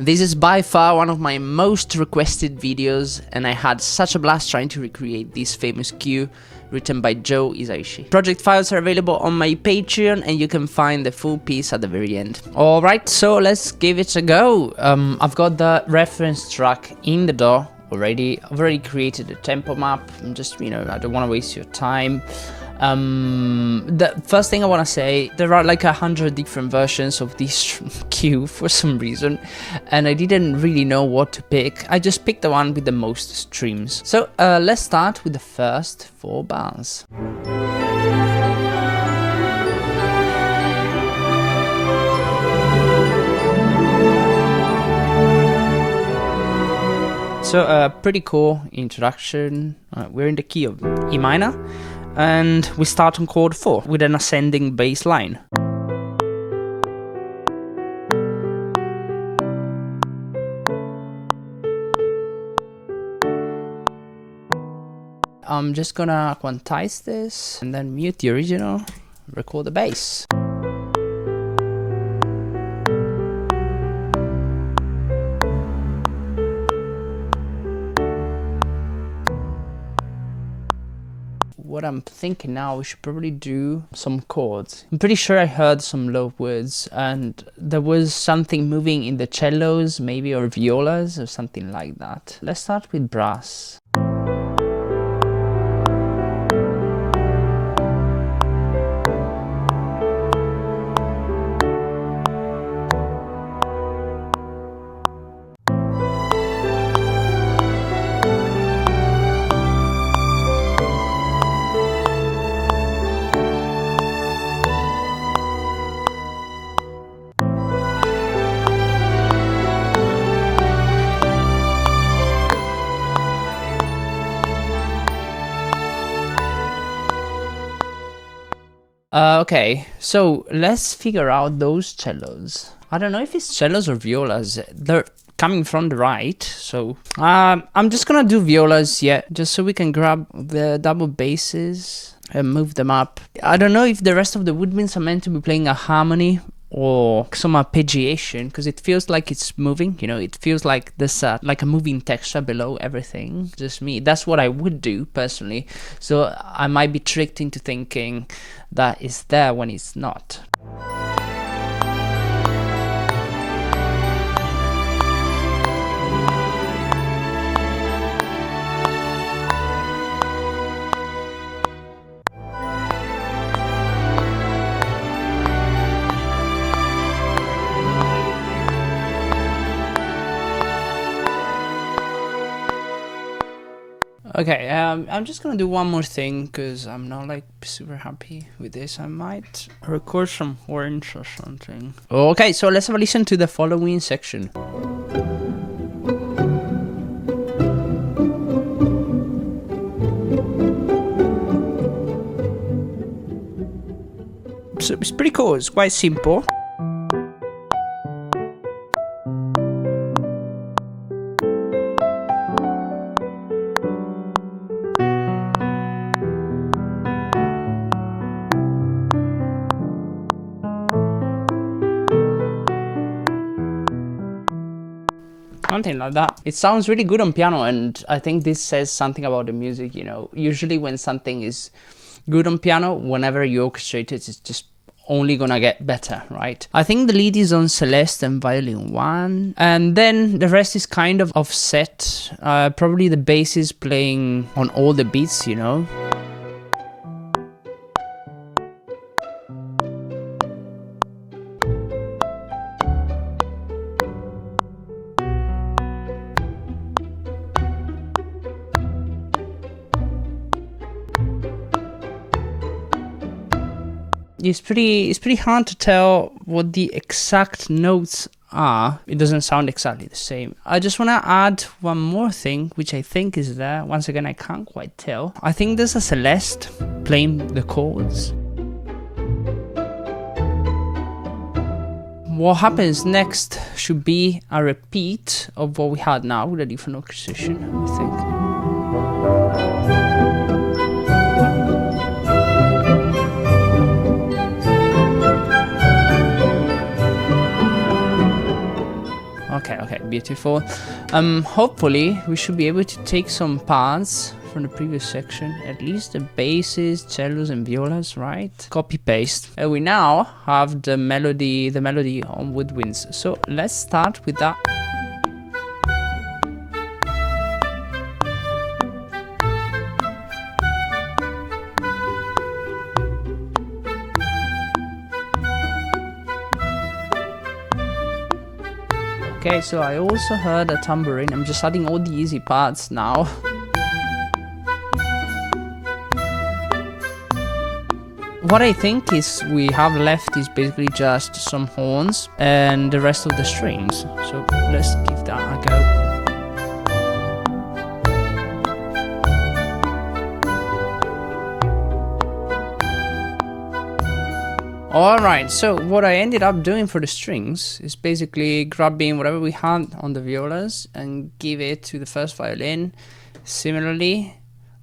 This is by far one of my most requested videos, and I had such a blast trying to recreate this famous cue written by Joe Hisaishi. Project files are available on my Patreon, and you can find the full piece at the very end. Alright, so let's give it a go. I've got the reference track in the DAW already. I've already created a tempo map. I'm just, I don't want to waste your time. The first thing I want to say, there are like 100 different versions of this cue for some reason, and I didn't really know what to pick. I just picked the one with the most streams. So let's start with the first 4 bars. So a pretty cool introduction. We're in the key of E minor, and we start on chord 4 with an ascending bass line. I'm just gonna quantize this and then mute the original, record the bass. What I'm thinking now, we should probably do some chords. I'm pretty sure I heard some low words, and there was something moving in the cellos, maybe, or violas, or something like that. Let's start with brass. Okay, so let's figure out those cellos. I don't know if it's cellos or violas. They're coming from the right, so I'm just gonna do violas, yeah, just so we can grab the double basses and move them up. I don't know if the rest of the woodwinds are meant to be playing a harmony or some arpeggiation, because it feels like it's moving, it feels like this like a moving texture below everything. Just me, that's what I would do personally, so I might be tricked into thinking that it's there when it's not. Okay, I'm just gonna do one more thing because I'm not like super happy with this. I might record some horns or something. Okay, so let's have a listen to the following section. So it's pretty cool, it's quite simple. Something like that. It sounds really good on piano, and I think this says something about the music, Usually when something is good on piano, whenever you orchestrate it, it's just only gonna get better, right? I think the lead is on Celeste and violin 1, and then the rest is kind of offset. Probably the bass is playing on all the beats, It's pretty hard to tell what the exact notes are. It doesn't sound exactly the same. I just want to add one more thing, which I think is there. Once again, I can't quite tell. I think there's a Celeste playing the chords. What happens next should be a repeat of what we had now with a different orchestration, I think. Okay, Okay, beautiful. Hopefully we should be able to take some parts from the previous section, at least the basses, cellos and violas, right? Copy paste. And we now have the melody on woodwinds. So let's start with that. Okay, so I also heard a tambourine. I'm just adding all the easy parts now. What I think is we have left is basically just some horns and the rest of the strings. So let's give that a go. Alright, so what I ended up doing for the strings is basically grabbing whatever we had on the violas and give it to the first violin. Similarly,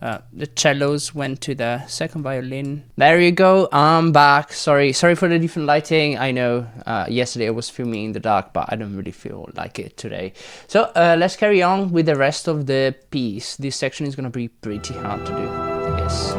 the cellos went to the second violin. There you go, I'm back. Sorry for the different lighting. I know yesterday I was filming in the dark, but I don't really feel like it today. So let's carry on with the rest of the piece. This section is gonna be pretty hard to do, I guess.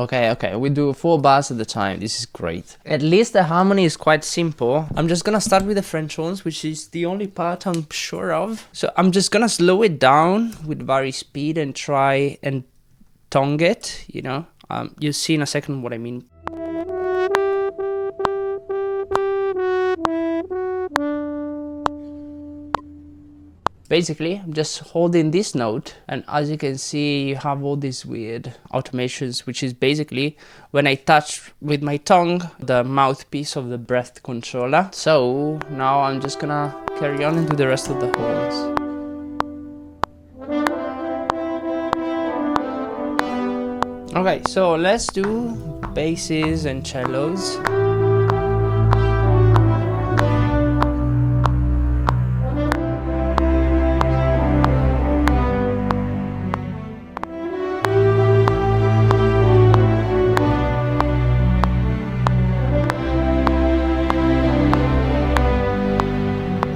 Okay, we do 4 bars at a time. This is great. At least the harmony is quite simple. I'm just gonna start with the French horns, which is the only part I'm sure of. So I'm just gonna slow it down with very speed and try and tongue it, you know. You'll see in a second what I mean. Basically, I'm just holding this note, and as you can see, you have all these weird automations, which is basically when I touch with my tongue the mouthpiece of the breath controller. So now I'm just gonna carry on and do the rest of the horns. Okay, so let's do basses and cellos.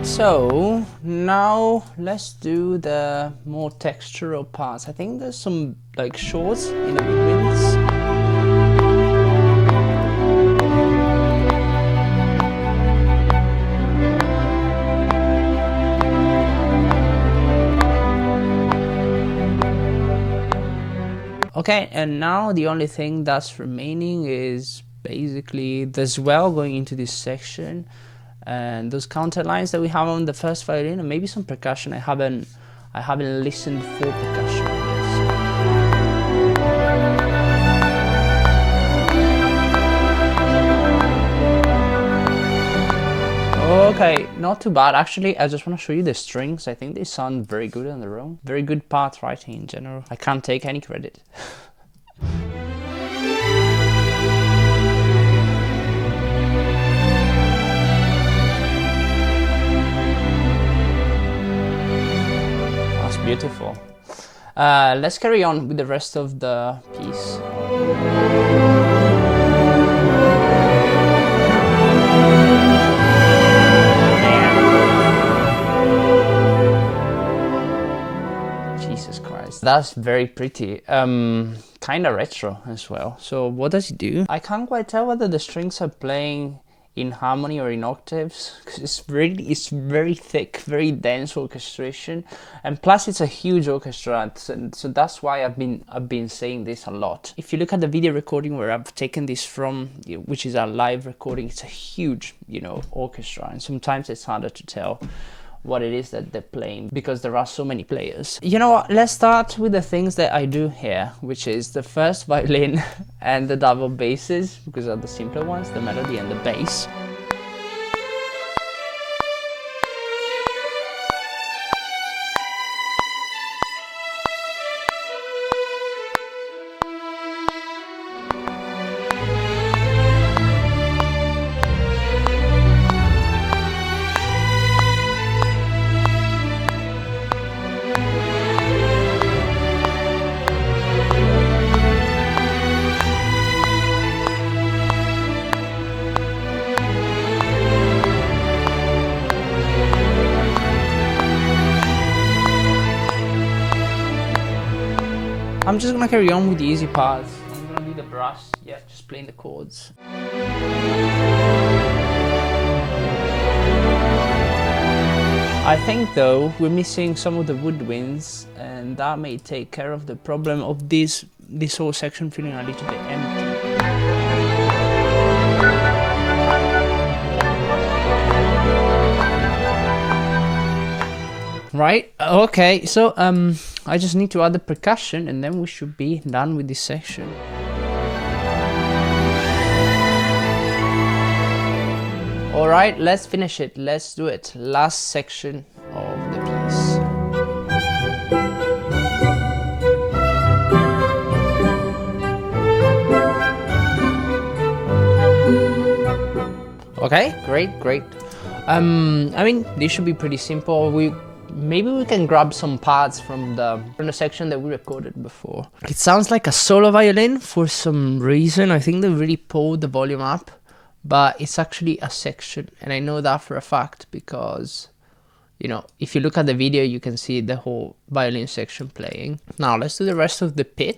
So now let's do the more textural parts. I think there's some like shorts in the woodwinds. Okay, and now the only thing that's remaining is basically the swell going into this section. And those counter lines that we have on the first violin, and maybe some percussion. I haven't listened for percussion. Okay, not too bad. Actually, I just want to show you the strings. I think they sound very good on their own. Very good part writing in general. I can't take any credit. Beautiful. Let's carry on with the rest of the piece. Jesus Christ, that's very pretty. Kind of retro as well. So what does it do? I can't quite tell whether the strings are playing in harmony or in octaves, because it's very thick, very dense orchestration, and plus it's a huge orchestra, and so that's why I've been saying this a lot. If you look at the video recording where I've taken this from, which is a live recording, it's a huge, you know, orchestra, and sometimes it's harder to tell what it is that they're playing because there are so many players. You know what, let's start with the things that I do here, which is the first violin and the double basses, because they're the simpler ones, the melody and the bass. I'm just gonna carry on with the easy parts. I'm gonna do the brass, yeah, just playing the chords. I think though we're missing some of the woodwinds, and that may take care of the problem of this whole section feeling a little bit empty. Right, okay, so I just need to add the percussion and then we should be done with this section. Alright, let's finish it, let's do it. Last section of the piece. Okay, great. I mean, this should be pretty simple. Maybe we can grab some parts from the section that we recorded before. It sounds like a solo violin for some reason. I think they really pulled the volume up, but it's actually a section, and I know that for a fact because, you know, if you look at the video, you can see the whole violin section playing. Now let's do the rest of the pit.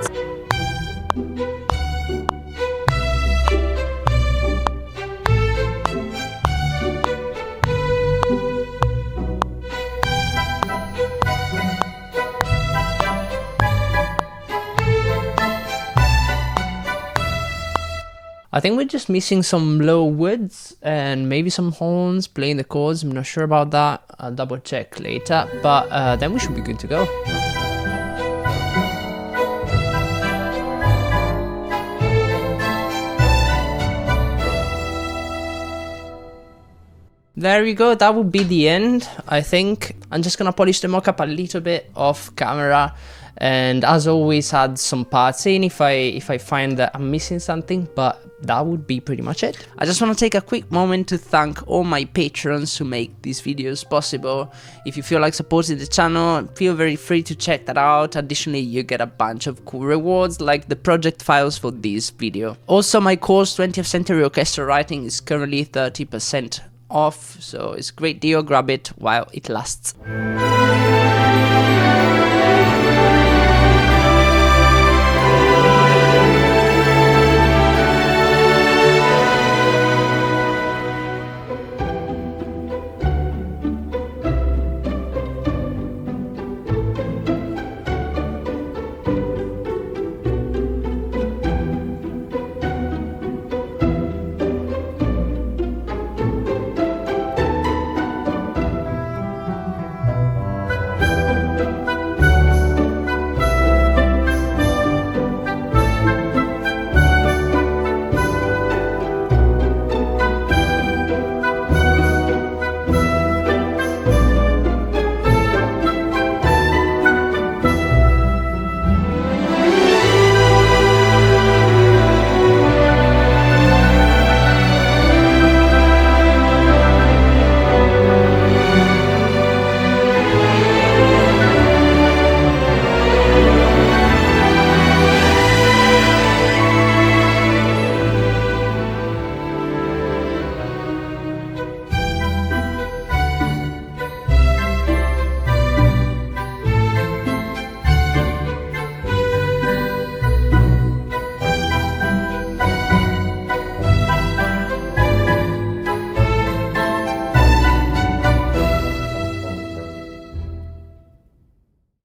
I think we're just missing some low woods and maybe some horns playing the chords. I'm not sure about that. I'll double check later, but then we should be good to go. There we go, that would be the end. I think I'm just gonna polish the mock-up a little bit off camera, and as always add some parts in if I find that I'm missing something, but that would be pretty much it. I just want to take a quick moment to thank all my patrons who make these videos possible. If you feel like supporting the channel, feel very free to check that out. Additionally, you get a bunch of cool rewards like the project files for this video. Also, my course 20th Century Orchestral Writing is currently 30% off, so it's a great deal. Grab it while it lasts.